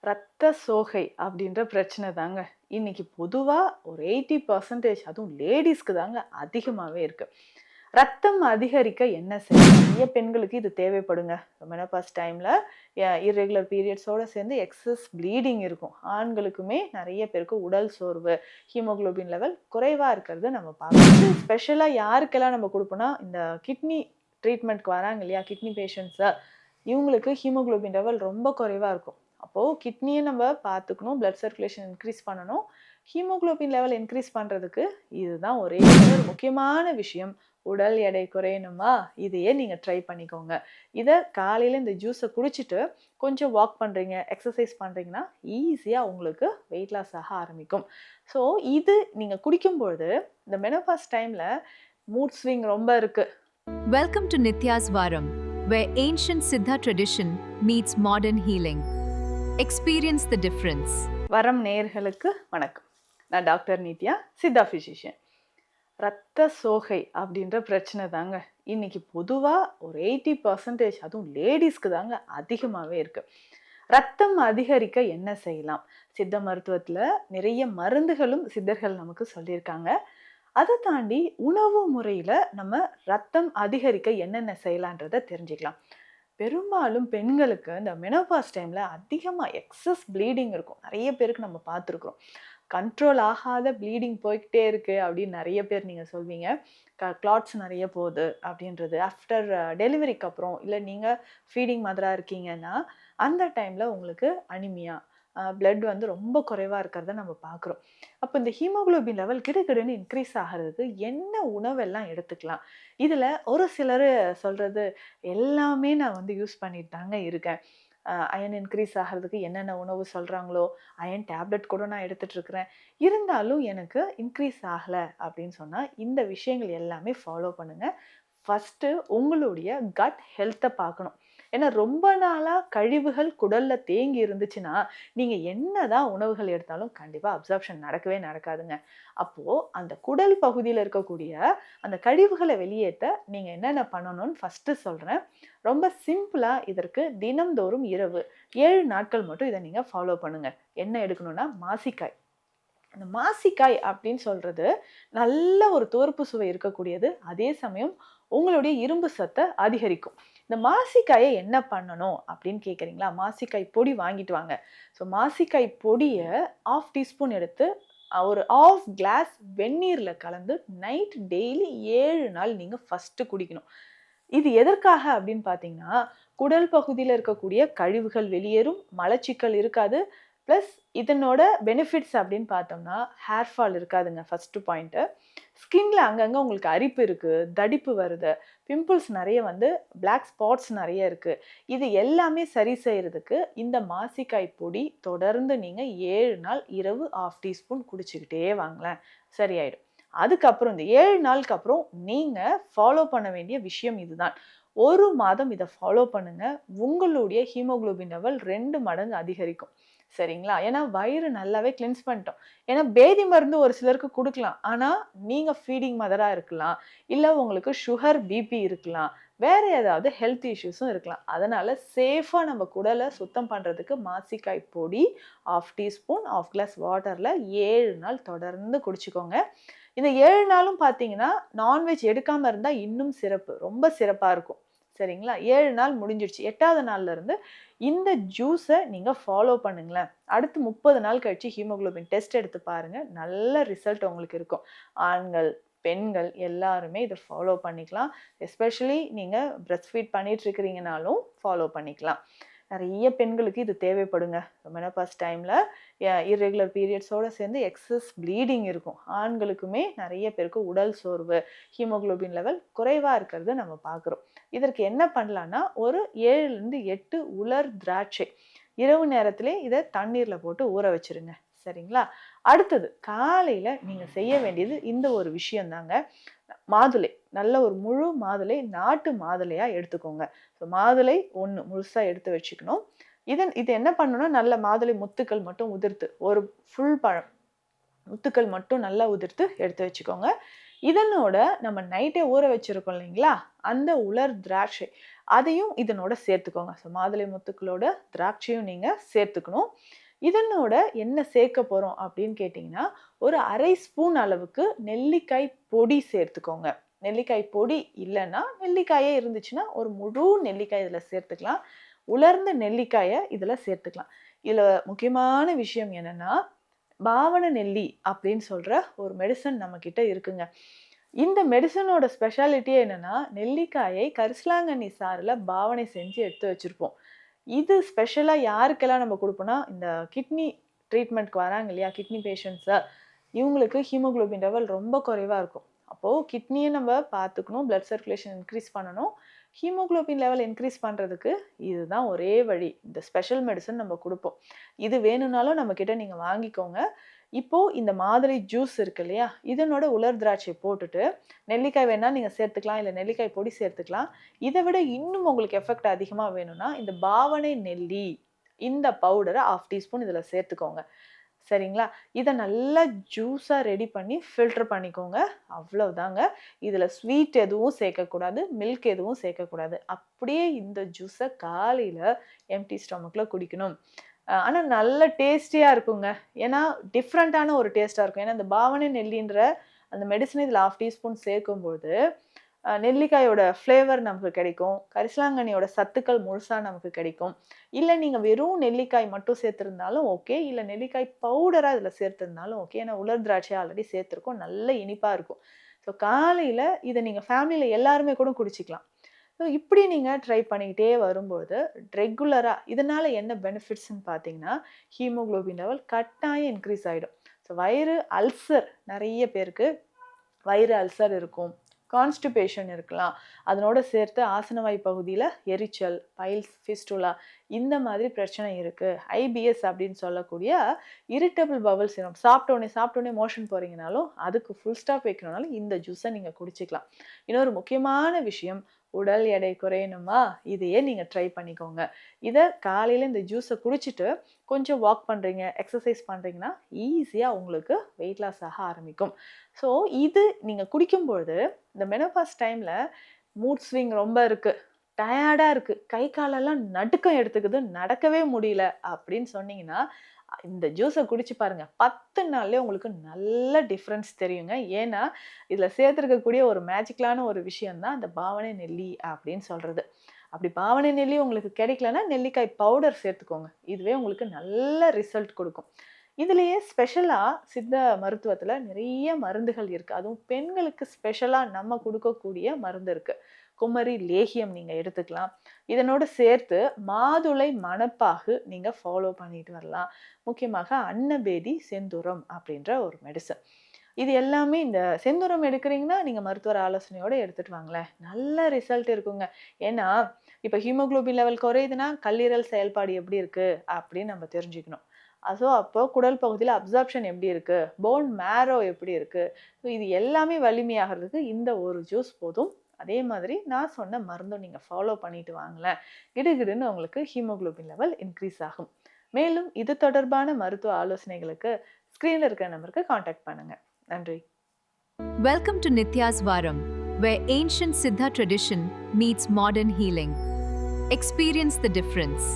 ரத்த சோகை அப்படின்ற பிரச்சனை தாங்க. இன்னைக்கு பொதுவா ஒரு 80% அதுவும் லேடீஸ்க்கு தாங்க அதிகமாவே இருக்கு. ரத்தம் அதிகரிக்க என்ன செய்யணும்? நிறைய பெண்களுக்கு இது தேவைப்படுங்க. மெனோபாஸ் டைம்ல இர்ரெகுலர் பீரியட்ஸோட சேர்ந்து எக்ஸஸ் ப்ளீடிங் இருக்கும். ஆண்களுக்குமே நிறைய பேருக்கு உடல் சோர்வு, ஹீமோகுளோபின் லெவல் குறைவா இருக்கிறது நம்ம பார்க்கணும். இது ஸ்பெஷலா யாருக்கெல்லாம் நம்ம குடுப்போம்னா, இந்த கிட்னி ட்ரீட்மெண்ட்க்கு வராங்க இல்லையா? கிட்னி பேஷண்ட்ஸ இவங்களுக்கு ஹீமோகுளோபின் லெவல் ரொம்ப குறைவா இருக்கும். அப்போ கிட்னியை நம்ம பார்த்துக்கணும், பிளட் சர்க்குலேஷன் இன்க்ரீஸ் பண்ணணும். ஹீமோகுளோபின் லெவல் இன்க்ரீஸ் பண்ணுறதுக்கு இதுதான் ஒரே ஒரு முக்கியமான விஷயம். உடல் எடை குறையணுமா, இதையே நீங்கள் ட்ரை பண்ணிக்கோங்க. இதை காலையில் இந்த ஜூஸை குடிச்சிட்டு கொஞ்சம் வாக் பண்ணுறீங்க, எக்ஸசைஸ் பண்ணுறீங்கன்னா ஈஸியாக உங்களுக்கு வெயிட் லாஸ் ஆக ஆரம்பிக்கும். ஸோ இது நீங்கள் குடிக்கும்பொழுது இந்த மெனோபாஸ் டைமில் மூட் ஸ்விங் ரொம்ப இருக்குது. Welcome to Nitya's Varam, where ancient Siddha tradition meets modern healing. Experience the difference. வரம் நேயர்களுக்கு வணக்கம். நான் டாக்டர் நித்யா, சித்தா ஃபிசிஷியன். ரத்த சோகை அப்படின்ற பிரச்சனை தாங்க இன்னைக்கு பொதுவாக ஒரு 80% அதுவும் லேடீஸ்க்கு தாங்க அதிகமாகவே இருக்கு. ரத்தம் அதிகரிக்க என்ன செய்யலாம்? சித்த மருத்துவத்தில் நிறைய மருந்துகளும் சித்தர்கள் நமக்கு சொல்லியிருக்காங்க. அதை தாண்டி உணவு முறையில் நம்ம ரத்தம் அதிகரிக்க என்னென்ன செய்யலான்றதை தெரிஞ்சுக்கலாம். பெரும்பாலும் பெண்களுக்கு இந்த மெனோபாஸ் டைமில் அதிகமாக எக்ஸஸ் ப்ளீடிங் இருக்கும். நிறைய பேருக்கு நம்ம பார்த்துருக்குறோம். கண்ட்ரோல் ஆகாத ப்ளீடிங் போய்கிட்டே இருக்குது அப்படின்னு நிறைய பேர் நீங்கள் சொல்வீங்க. கிளாட்ஸ் நிறைய போகுது அப்படின்றது ஆஃப்டர் டெலிவரிக்கு அப்புறம், இல்லை நீங்கள் ஃபீடிங் மதராக இருக்கீங்கன்னா அந்த டைமில் உங்களுக்கு அனிமியா, பிளட் வந்து ரொம்ப குறைவாக இருக்கிறத நம்ம பார்க்குறோம். அப்போ இந்த ஹீமோகுளோபின் லெவல் கிடுகிடுன்னு இன்க்ரீஸ் ஆகிறதுக்கு என்ன உணவெல்லாம் எடுத்துக்கலாம்? இதில் ஒரு சிலர் சொல்கிறது எல்லாமே நான் வந்து யூஸ் பண்ணிட்டு தாங்க இருக்கேன். அயன் இன்க்ரீஸ் ஆகிறதுக்கு என்னென்ன உணவு சொல்கிறாங்களோ, அயன் டேப்லெட் கூட நான் எடுத்துகிட்ருக்கிறேன், இருந்தாலும் எனக்கு இன்க்ரீஸ் ஆகலை அப்படின்னு சொன்னால் இந்த விஷயங்கள் எல்லாமே ஃபாலோ பண்ணுங்கள். ஃபஸ்ட்டு உங்களுடைய கட் ஹெல்த்தை பார்க்கணும். ஏன்னா ரொம்ப நாளாக கழிவுகள் குடலில் தேங்கி இருந்துச்சுன்னா நீங்கள் என்னதான் உணவுகள் எடுத்தாலும் கண்டிப்பாக அப்சார்ப்ஷன் நடக்கவே நடக்காதுங்க. அப்போது அந்த குடல் பகுதியில் இருக்கக்கூடிய அந்த கழிவுகளை வெளியேற்ற நீங்கள் என்னென்ன பண்ணணும்னு ஃபஸ்ட்டு சொல்கிறேன். ரொம்ப சிம்பிளாக இதற்கு தினம்தோறும் இரவு 7 நாட்கள் மட்டும் இதை நீங்கள் ஃபாலோ பண்ணுங்கள். என்ன எடுக்கணும்னா மாசிக்காய். அந்த மாசிக்காய் அப்படின்னு சொல்கிறது நல்ல ஒரு துவர்ப்பு சுவை இருக்கக்கூடியது. அதே சமயம் உங்களுடைய இரும்பு சத்தை அதிகரிக்கும். இந்த மாசிக்காயை என்ன பண்ணணும் அப்படின்னு கேட்குறீங்களா? மாசிக்காய் பொடி வாங்கிட்டு வாங்க. ஸோ மாசிக்காய் பொடியை 1/2 டீஸ்பூன் எடுத்து ஒரு 1/2 கிளாஸ் வெந்நீரில் கலந்து நைட் டெய்லி 7 நாள் நீங்கள் ஃபஸ்ட்டு குடிக்கணும். இது எதற்காக அப்படின்னு பார்த்தீங்கன்னா, குடல் பகுதியில் இருக்கக்கூடிய கழிவுகள் வெளியேறும், மலச்சிக்கல் இருக்காது. ப்ளஸ் இதனோட பெனிஃபிட்ஸ் அப்படின்னு பார்த்தோம்னா ஹேர் ஃபால் இருக்காதுங்க. First point. ஸ்கின்ல அங்கங்கே உங்களுக்கு அரிப்பு இருக்குது, தடிப்பு வருது, பிம்பிள்ஸ் நிறைய வந்து பிளாக் ஸ்பாட்ஸ் நிறைய இருக்குது. இது எல்லாமே சரி செய்கிறதுக்கு இந்த மாசிக்காய் பொடி தொடர்ந்து நீங்கள் 7 நாள் இரவு 1/2 டீஸ்பூன் குடிச்சிக்கிட்டே வாங்களேன், சரியாயிடும். அதுக்கப்புறம் இந்த 7 நாளுக்கு அப்புறம் நீங்கள் ஃபாலோ பண்ண வேண்டிய விஷயம் இதுதான். 1 மாதம் இதை ஃபாலோ பண்ணுங்கள். உங்களுடைய ஹீமோகுளோபின் லெவல் 2 மடங்கு அதிகரிக்கும். சரிங்களா? ஏன்னா வயிறு நல்லாவே கிளென்ஸ் பண்ணிட்டோம். ஏன்னா பேதி மருந்து ஒரு சிலருக்கு கொடுக்கலாம். ஆனால் நீங்கள் ஃபீடிங் மதராக இருக்கலாம், இல்லை உங்களுக்கு சுகர், பிபி இருக்கலாம், வேறு ஏதாவது ஹெல்த் இஷ்யூஸும் இருக்கலாம். அதனால் சேஃபாக நம்ம குடலை சுத்தம் பண்ணுறதுக்கு மாசிக்காய் பொடி 1/2 டீஸ்பூன் 1/2 கிளாஸ் வாட்டரில் 7 நாள் தொடர்ந்து குடிச்சிக்கோங்க. இந்த 7 நாளும் பார்த்தீங்கன்னா நான்வெஜ் எடுக்காமல் இருந்தால் இன்னும் சிறப்பு, ரொம்ப சிறப்பாக இருக்கும். சரிங்களா? 7 நாள் முடிஞ்சிடுச்சு. 8வது நாள்லேருந்து இந்த ஜூஸை நீங்கள் ஃபாலோ பண்ணுங்களேன். அடுத்து 30 நாள் கழிச்சு ஹீமோகுளோபின் டெஸ்ட் எடுத்து பாருங்கள். நல்ல ரிசல்ட் உங்களுக்கு இருக்கும். ஆண்கள், பெண்கள் எல்லாருமே இதை ஃபாலோ பண்ணிக்கலாம். எஸ்பெஷலி நீங்கள் பிரெஸ்ட் ஃபீட் பண்ணிட்டு இருக்கிறீங்கனாலும் ஃபாலோ பண்ணிக்கலாம். நிறைய பெண்களுக்கு இது தேவைப்படுங்க. மெனோபாஸ் டைமில் இர்ரெகுலர் பீரியட்ஸோடு சேர்ந்து எக்ஸஸ் ப்ளீடிங் இருக்கும். ஆண்களுக்குமே நிறைய பேருக்கு உடல் சோர்வு, ஹீமோகுளோபின் லெவல் குறைவாக இருக்கிறது நம்ம பார்க்குறோம். இதற்கு என்ன பண்ணலான்னா, ஒரு 7லேருந்து 8 உலர் திராட்சை இரவு நேரத்திலே இதை தண்ணீரில் போட்டு ஊற வச்சுருங்க. சரிங்களா? அடுத்தது காலையில் நீங்கள் செய்ய வேண்டியது இந்த ஒரு விஷயந்தாங்க. மாதுளை, நல்ல ஒரு முழு மாதுளை, நாட்டு மாதுளையாக எடுத்துக்கோங்க. ஸோ மாதுளை 1 முழுசாக எடுத்து வச்சுக்கணும். இது என்ன பண்ணணும்னா, நல்ல மாதுளை முத்துக்கள் மட்டும் உதிர்த்து, ஒரு ஃபுல் பழம் முத்துக்கள் மட்டும் நல்லா உதிர்த்து எடுத்து வச்சுக்கோங்க. இதனோட நம்ம நைட்டே ஊற வச்சிருக்கோம் இல்லைங்களா, அந்த உலர் திராட்சை அதையும் இதனோட சேர்த்துக்கோங்க. ஸோ மாதுளை முத்துக்களோட திராட்சையும் நீங்க சேர்த்துக்கணும். இதனோட என்ன சேர்க்க போறோம் அப்படின்னு கேட்டிங்கன்னா, ஒரு 1/2 ஸ்பூன் அளவுக்கு நெல்லிக்காய் பொடி சேர்த்துக்கோங்க. நெல்லிக்காய் பொடி இல்லைன்னா, நெல்லிக்காயே இருந்துச்சுன்னா ஒரு முழு நெல்லிக்காய் இதில் சேர்த்துக்கலாம். உலர்ந்த நெல்லிக்காயை இதில் சேர்த்துக்கலாம். இதில் முக்கியமான விஷயம் என்னன்னா, பாவன நெல்லி அப்படின்னு சொல்ற ஒரு மெடிசன் நம்ம கிட்ட இருக்குங்க. இந்த மெடிசனோட ஸ்பெஷாலிட்டியே என்னன்னா, நெல்லிக்காயை கரிசலாங்கண்ணி சாறுல பாவனை செஞ்சு எடுத்து வச்சிருப்போம். இது ஸ்பெஷலா யாருக்கெல்லாம் நம்ம குடுப்போம்னா, இந்த கிட்னி ட்ரீட்மெண்ட்க்கு வராங்க இல்லையா, கிட்னி பேஷண்ட்ஸு, இவங்களுக்கு ஹீமோகுளோபின் லெவல் ரொம்ப குறைவா இருக்கும். அப்போ கிட்னிய நம்ம பார்த்துக்கணும், பிளட் சர்க்குலேஷன் இன்க்ரீஸ் பண்ணணும். ஹீமோகுளோபின் லெவல் இன்க்ரீஸ் பண்றதுக்கு இதுதான் ஒரே வழி. இந்த ஸ்பெஷல் மெடிசன் நம்ம குடுப்போம். இது வேணும்னாலும் நம்ம கிட்ட நீங்க வாங்கிக்கோங்க. இப்போ இந்த மாதுளை ஜூஸ் இருக்கு இல்லையா, இதனோட உலர் திராட்சை போட்டுட்டு, நெல்லிக்காய் வேணா நீங்க சேர்த்துக்கலாம், இல்ல நெல்லிக்காய் பொடி சேர்த்துக்கலாம். இதை விட இன்னும் உங்களுக்கு எஃபெக்ட் அதிகமா வேணும்னா, இந்த பாவனை நெல்லி இந்த பவுடரை 1/2 டீஸ்பூன் இதுல சேர்த்துக்கோங்க. சரிங்களா? இதை நல்லா ஜூஸா ரெடி பண்ணி ஃபில்டர் பண்ணிக்கோங்க. அவ்வளவுதாங்க. இதுல ஸ்வீட் எதுவும் சேர்க்கக்கூடாது, மில்க் எதுவும் சேர்க்கக்கூடாது. அப்படியே இந்த ஜூஸை காலையில எம்ப்டி ஸ்டொமக்ல குடிக்கணும். ஆனா நல்ல டேஸ்டியா இருக்குங்க. ஏன்னா டிஃப்ரெண்டான ஒரு டேஸ்டா இருக்கும். ஏன்னா இந்த பாவனை நெல்லின்ற அந்த மெடிசன் இதுல 1/2 டீஸ்பூன் சேர்க்கும்போது நெல்லிக்காயோட ஃப்ளேவர் நமக்கு கிடைக்கும். கரிசலாங்கண்ணியோட சத்துக்கள் முழுசா நமக்கு கிடைக்கும். இல்ல நீங்க வெறும் நெல்லிக்காய் மட்டும் சேர்த்திருந்தாலும் ஓகே. இல்ல நெல்லிக்காய் பவுடரா இதுல சேர்த்திருந்தாலும் ஓகே. ஏன்னா உலர் திராட்சை ஆல்ரெடி சேர்த்திருக்கோம். நல்ல இனிப்பா இருக்கும். ஸோ காலையில இதை நீங்க ஃபேமிலியில எல்லாருமே கூட குடிச்சிக்கலாம். ஸோ இப்படி நீங்க ட்ரை பண்ணிக்கிட்டே வரும்போது ரெகுலரா இதனால என்ன பெனிஃபிட்ஸ்ன்னு பார்த்தீங்கன்னா, ஹீமோகுளோபின் லெவல் கட்டாயம் இன்க்ரீஸ் ஆயிடும். ஸோ வயிறு அல்சர் நிறைய பேருக்கு வயிறு அல்சர் இருக்கும். கான்ஸ்டிபேஷன் இருக்கலாம். அதனோட சேர்த்து ஆசனவாய் பகுதியில் எரிச்சல், பைல்ஸ், ஃபிஸ்டுலா இந்த மாதிரி பிரச்சனை இருக்கு. ஐபிஎஸ் அப்படின்னு சொல்லக்கூடிய இரிட்டபிள் பவல் சிண்ட்ரோம். சாப்பிட்டோன்னே மோஷன் போறீங்கனாலும் அதுக்கு ஃபுல் ஸ்டாப் வைக்கணும்னாலும் இந்த ஜூஸை நீங்க குடிச்சிக்கலாம். இன்னொரு முக்கியமான விஷயம், உடல் எடை குறையணுமா, இதையே நீங்க ட்ரை பண்ணிக்கோங்க. இதை காலையில இந்த ஜூஸை குடிச்சிட்டு கொஞ்சம் வாக் பண்றீங்க, எக்ஸசைஸ் பண்றீங்கன்னா ஈஸியா உங்களுக்கு வெயிட் லாஸ் ஆக ஆரம்பிக்கும். ஸோ இது நீங்க குடிக்கும்பொழுது இந்த மெனோபாஸ் டைம்ல மூட் ஸ்விங் ரொம்ப இருக்கு, டயர்டா இருக்கு, கை காலெல்லாம் நடுக்கம் எடுத்துக்குது, நடக்கவே முடியல அப்படின்னு சொன்னீங்கன்னா இந்த ஜூஸை குடிச்சு பாருங்க. 10 நாள்லயே உங்களுக்கு நல்ல டிஃப்ரென்ஸ் தெரியுங்க. ஏன்னா இதுல சேர்த்துருக்கக்கூடிய ஒரு மேஜிக்கலான ஒரு விஷயம் தான் இந்த பாவனை நெல்லி அப்படின்னு சொல்றது. அப்படி பாவனை நெல்லி உங்களுக்கு கிடைக்கலன்னா நெல்லிக்காய் பவுடர் சேர்த்துக்கோங்க. இதுவே உங்களுக்கு நல்ல ரிசல்ட் கொடுக்கும். இதுலயே ஸ்பெஷலா சித்த மருத்துவத்துல நிறைய மருந்துகள் இருக்கு. அதுவும் பெண்களுக்கு ஸ்பெஷலா நம்ம கொடுக்கக்கூடிய மருந்து இருக்கு. குமரி லேகியம் நீங்க எடுத்துக்கலாம். இதனோட சேர்த்து மாதுளை மணப்பாகு நீங்க ஃபாலோ பண்ணிட்டு வரலாம். முக்கியமாக அன்னபேதி செந்தூரம் அப்படின்ற ஒரு மெடிசன். இது எல்லாமே இந்த செந்தூரம் எடுக்கிறீங்கன்னா நீங்க மருத்துவர் ஆலோசனையோட எடுத்துட்டு வாங்களேன், நல்ல ரிசல்ட் இருக்குங்க. ஏன்னா இப்ப ஹீமோகுளோபின் லெவல் குறையுதுன்னா கல்லீரல் செயல்பாடு எப்படி இருக்கு அப்படின்னு நம்ம தெரிஞ்சுக்கணும். அப்போ குடல் பகுதியில் அப்சார்ப்ஷன் எப்படி இருக்கு, போன் மேரோ எப்படி இருக்கு, இது எல்லாமே வலிமையாகிறதுக்கு இந்த ஒரு ஜூஸ் போதும். அதே மாதிரி நான் சொன்ன மருந்தும் நீங்க ஃபாலோ பண்ணிட்டு வாங்களேன், கிடுகிடுன்னு உங்களுக்கு ஹீமோகுளோபின் லெவல் இன்க்ரீஸ் ஆகும். மேலும் இது தொடர்பான மருத்துவ ஆலோசனைகளுக்கு ஸ்கிரீன்ல இருக்கிற நம்பருக்கு காண்டாக்ட் பண்ணுங்க. நன்றி. Welcome to Nitya's Varam, where ancient Siddha tradition meets modern healing. Experience the difference.